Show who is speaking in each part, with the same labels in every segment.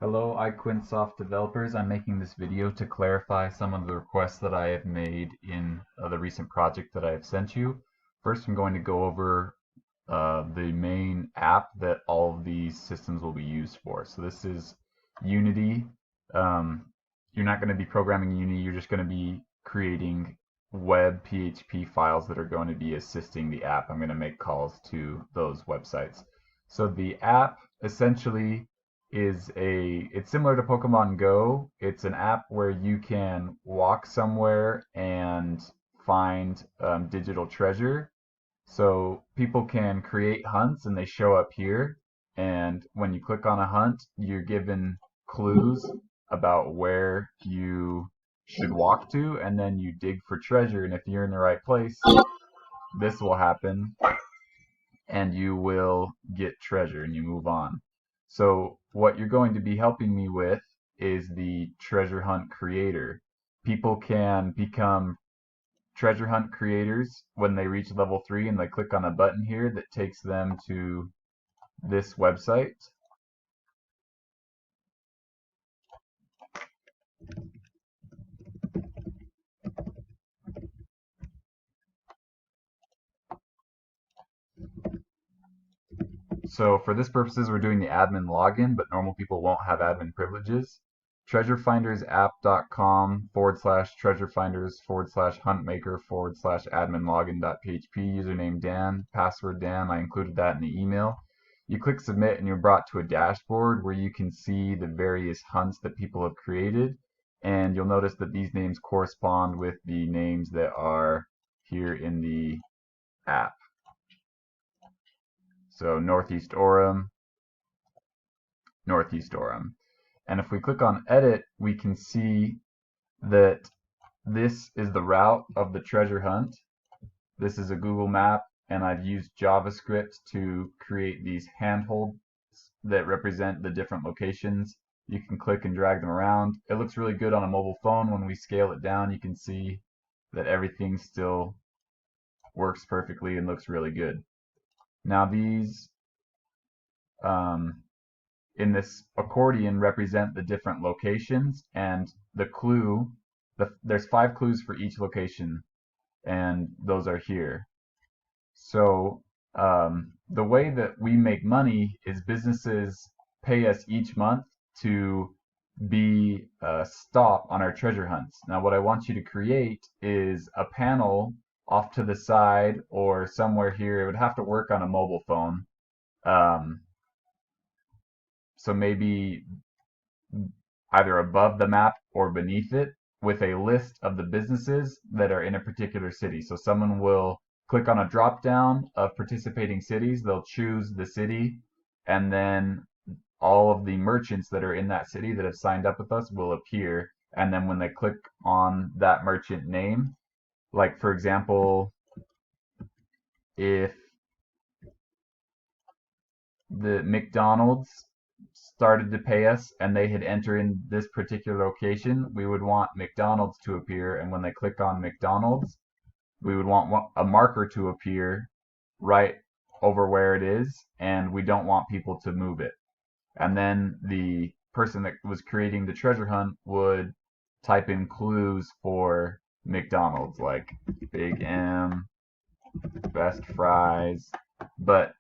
Speaker 1: Hello, Iquincesoft developers. I'm making this video to clarify some of the requests that I have made in the recent project that I have sent you. First, I'm going to go over the main app that all of these systems will be used for. So this is Unity. Um, you're not going to be programming Unity, you're just going to be creating web PHP files that are going to be assisting the app. I'm going to make calls to those websites. So the app essentially it's similar to Pokemon Go. It's an app where you can walk somewhere and find digital treasure. So people can create hunts and they show up here. And when you click on a hunt, you're given clues about where you should walk to, and then you dig for treasure. And if you're in the right place, this will happen and you will get treasure and you move on. So what you're going to be helping me with is the treasure hunt creator. People can become treasure hunt creators when they reach level 3 and they click on a button here that takes them to this website. So for this purposes, we're doing the admin login, but normal people won't have admin privileges. treasurefindersapp.com/treasureFinders/huntmaker/admin login.php, username Dan, password Dan. I included that in the email. You click submit and you're brought to a dashboard where you can see the various hunts that people have created. And you'll notice that these names correspond with the names that are here in the app. So Northeast Orem, Northeast Orem. And if we click on edit, we can see that this is the route of the treasure hunt. This is a Google map, and I've used JavaScript to create these handholds that represent the different locations. You can click and drag them around. It looks really good on a mobile phone. When we scale it down, you can see that everything still works perfectly and looks really good. Now these in this accordion represent the different locations, and the clue, there's 5 clues for each location, and those are here. So the way that we make money is businesses pay us each month to be a stop on our treasure hunts. Now what I want you to create is a panel off to the side or somewhere here. It would have to work on a mobile phone. So maybe either above the map or beneath it with a list of the businesses that are in a particular city. So someone will click on a drop down of participating cities, they'll choose the city, and then all of the merchants that are in that city that have signed up with us will appear. And then when they click on that merchant name, like for example, if the McDonald's started to pay us and they had entered in this particular location, we would want McDonald's to appear. And when they click on McDonald's, we would want a marker to appear right over where it is, and we don't want people to move it. And then the person that was creating the treasure hunt would type in clues for McDonald's, like Big M, best fries. But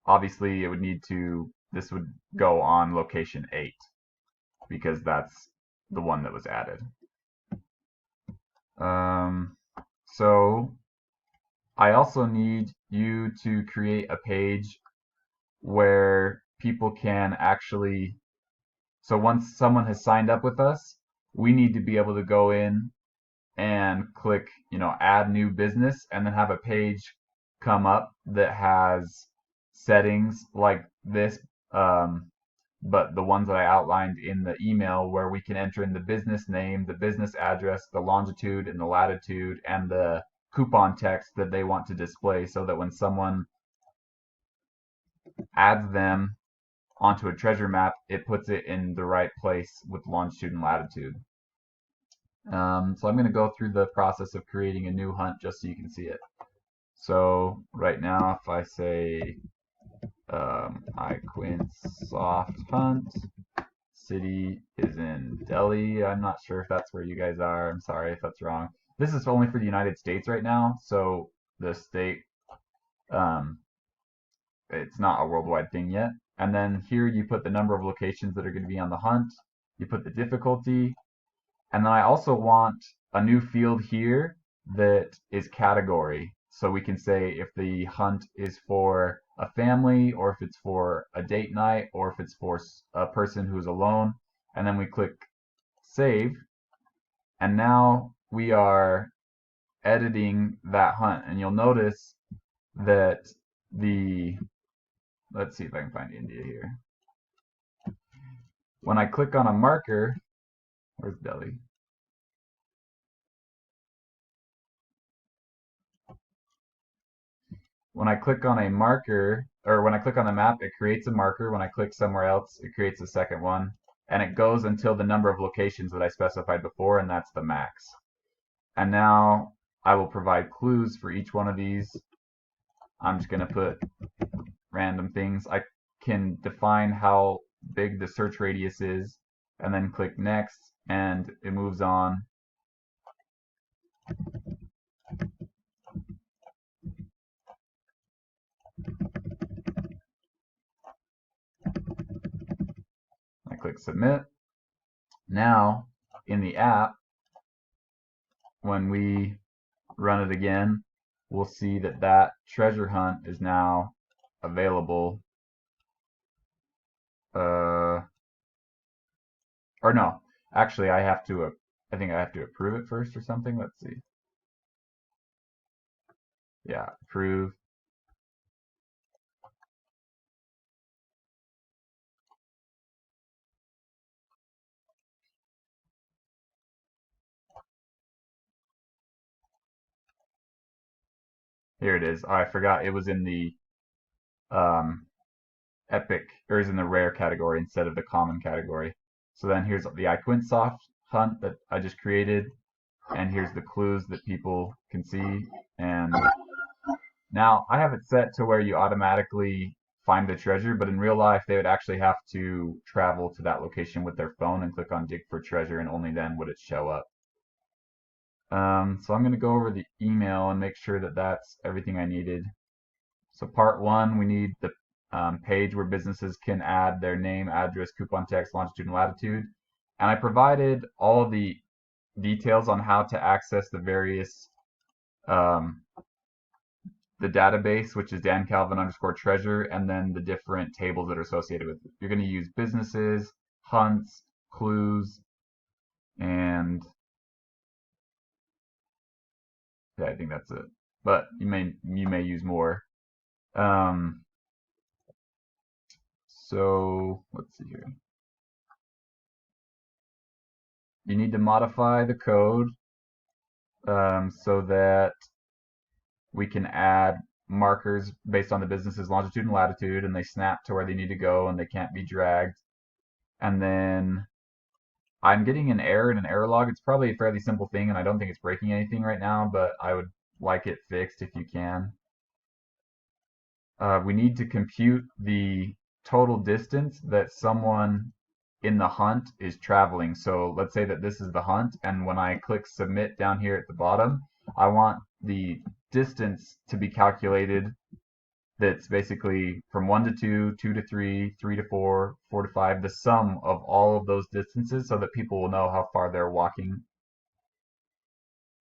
Speaker 1: obviously it would need to, this would go on location 8 because that's the one that was added. So I also need you to create a page where people can actually, so once someone has signed up with us, we need to be able to go in and click, add new business, and then have a page come up that has settings like this, but the ones that I outlined in the email, where we can enter in the business name, the business address, the longitude and the latitude, and the coupon text that they want to display, so that when someone adds them onto a treasure map, it puts it in the right place with longitude and latitude. So I'm going to go through the process of creating a new hunt just so you can see it. So right now, if I say Iquincesoft hunt, city is in Delhi. I'm not sure if that's where you guys are. I'm sorry if that's wrong. This is only for the United States right now, so the state, um, it's not a worldwide thing yet. And then here you put the number of locations that are going to be on the hunt. You put the difficulty. And then I also want a new field here that is category. So we can say if the hunt is for a family, or if it's for a date night, or if it's for a person who's alone. And then we click save. And now we are editing that hunt. And you'll notice that let's see if I can find India here. When I click on a marker, where's Delhi? When I click on a marker, or when I click on the map, it creates a marker. When I click somewhere else, it creates a second one. And it goes until the number of locations that I specified before, and that's the max. And now I will provide clues for each one of these. I'm just going to put random things. I can define how big the search radius is, and then click next, and it moves on. I click submit. Now, in the app, when we run it again, we'll see that that treasure hunt is now available. Or no, actually I think I have to approve it first or something. Let's see. Yeah, approve. Here it is. Oh, I forgot it was in the um, epic, or is in the rare category instead of the common category. So then here's the Iquincesoft hunt that I just created, and here's the clues that people can see. And now I have it set to where you automatically find the treasure, but in real life they would actually have to travel to that location with their phone and click on dig for treasure, and only then would it show up. So I'm going to go over the email and make sure that that's everything I needed. So part one, we need the page where businesses can add their name, address, coupon text, longitude, and latitude. And I provided all of the details on how to access the various, the database, which is Dan Calvin _ treasure, and then the different tables that are associated with it. You're going to use businesses, hunts, clues, and yeah, I think that's it. But you may use more. So let's see here. You need to modify the code so that we can add markers based on the business's longitude and latitude, and they snap to where they need to go and they can't be dragged. And then I'm getting an error in an error log. It's probably a fairly simple thing, and I don't think it's breaking anything right now, but I would like it fixed if you can. We need to compute the total distance that someone in the hunt is traveling. So let's say that this is the hunt, and when I click submit down here at the bottom, I want the distance to be calculated that's basically from 1 to 2, 2 to 3, 3 to 4, 4 to 5, the sum of all of those distances so that people will know how far they're walking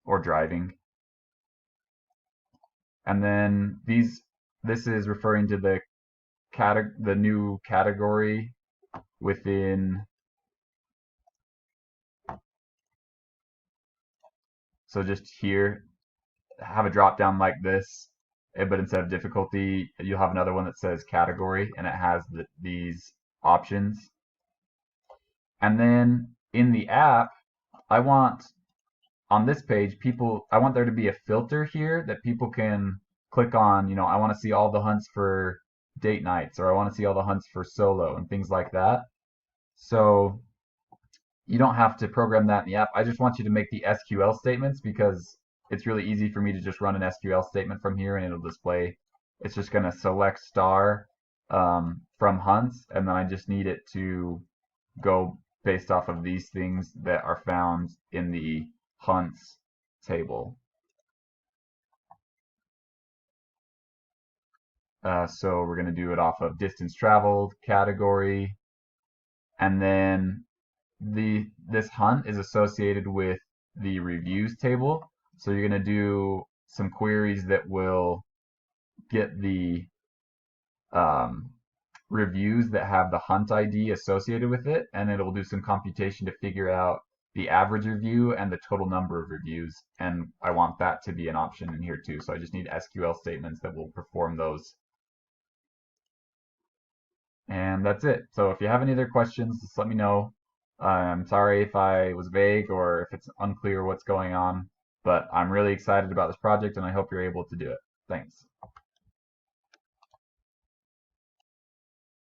Speaker 1: or driving. And then this is referring to the new category within. So just here, have a drop down like this, but instead of difficulty, you'll have another one that says category, and it has these options. And then in the app, I want on this page, I want there to be a filter here that people can click on. I want to see all the hunts for date nights, or I want to see all the hunts for solo and things like that. So you don't have to program that in the app. I just want you to make the SQL statements, because it's really easy for me to just run an SQL statement from here and it'll display. It's just going to select star from hunts, and then I just need it to go based off of these things that are found in the hunts table. So we're going to do it off of distance traveled category, and then this hunt is associated with the reviews table. So you're going to do some queries that will get the um, reviews that have the hunt ID associated with it, and it'll do some computation to figure out the average review and the total number of reviews. And I want that to be an option in here too. So I just need SQL statements that will perform those. And that's it. So if you have any other questions, just let me know. I'm sorry if I was vague or if it's unclear what's going on, but I'm really excited about this project and I hope you're able to do it. Thanks.